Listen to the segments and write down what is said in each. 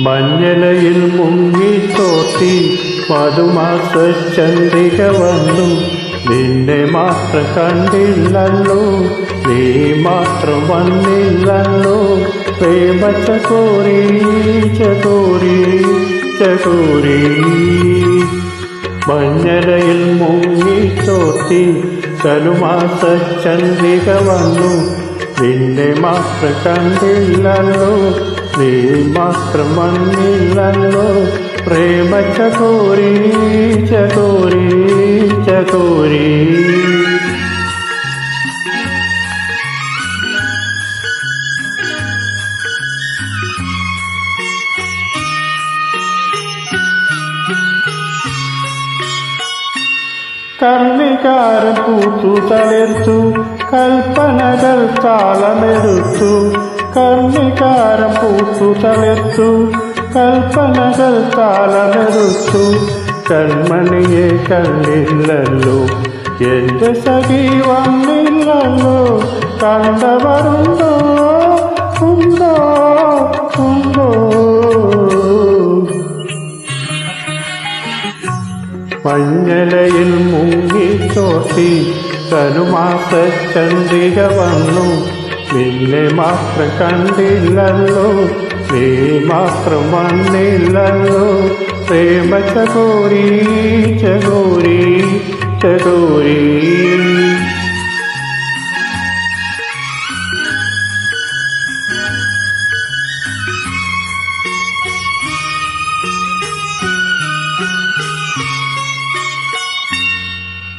മഞ്ഞലയിൽ മുങ്ങി തോട്ടി മധുമാസ ചന്ദ്രിക വന്നു. നിന്നെ മാത്രം കണ്ടില്ലല്ലോ, നീ മാത്രം വന്നില്ലല്ലോ. പ്രേമ ചകോരി ചകോരി ചകോരി. മഞ്ഞലയിൽ മുങ്ങി തോട്ടി മധുമാസ ചന്ദ്രിക വന്നു. നിന്നെ മാത്രം കണ്ടില്ലല്ലോ, നീ മാത്രം വന്നില്ലല്ലോ. പ്രേമ ചകോരി ചകോരി ചകോരി. കർണികാരം പൂത്തു തളിർത്തു, കൽപ്പനകൾ താളമെടുത്തു. കർണികാരം പൂത്തു തളിർത്തു, കൽപ്പനകൾ താളമെടുത്തു. കൺമണിയെ കണ്ടില്ലല്ലോ, എന്റെ സഖി വന്നില്ലല്ലോ. കണ്ടവരുണ്ടോ ഉണ്ടോ ഉണ്ടോ. മഞ്ഞലയിൽ മുങ്ങി തോട്ടി തനുമാസ ചന്ദ്രിക വന്നു. നിന്നെ മാത്രം കണ്ടില്ലല്ലോ, നീ മാത്രം വന്നില്ലല്ലോ. പ്രേമ ചകോരി ചകോരി ചകോരി.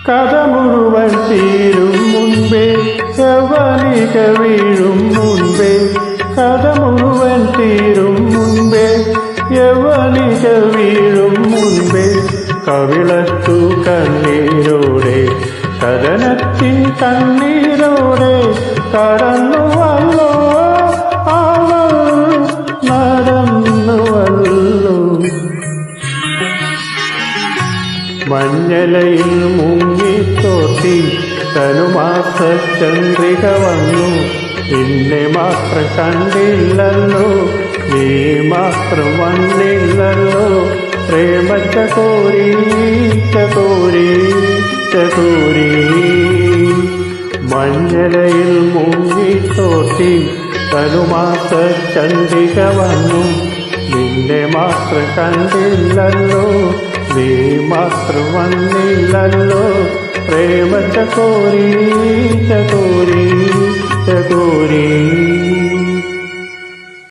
കഥ മുഴുവൻ തീരും മുൻപേ, യവനിക വീഴും മുൻപേ. കഥ മുഴുവൻ തീരും മുൻപേ, യവനിക വീഴും മുൻപേ. കവിളത്തു കണ്ണീരോടെ, കഥനത്തിൻ കണ്ണീരോടെ കടന്നുവല്ലോ അവൾ, നടന്നുവല്ലോ. മഞ്ഞലയിൽ മുങ്ങി തോട്ടി തനുമാസ ചന്ദ്രിക വന്നു. നിന്നെ മാത്രം കണ്ടില്ലല്ലോ, നീ മാത്രം വന്നില്ലല്ലോ. പ്രേമ ചകോരി ചകോരി ചകോരി. മഞ്ഞലയിൽ മുങ്ങി തോട്ടി തനുമാസ ചന്ദ്രിക വന്നു. നിന്നെ മാത്രം കണ്ടില്ലല്ലോ, നീ മാത്രം വന്നില്ലല്ലോ. പ്രേമ ചകോരി ചകോരി ചകോരി.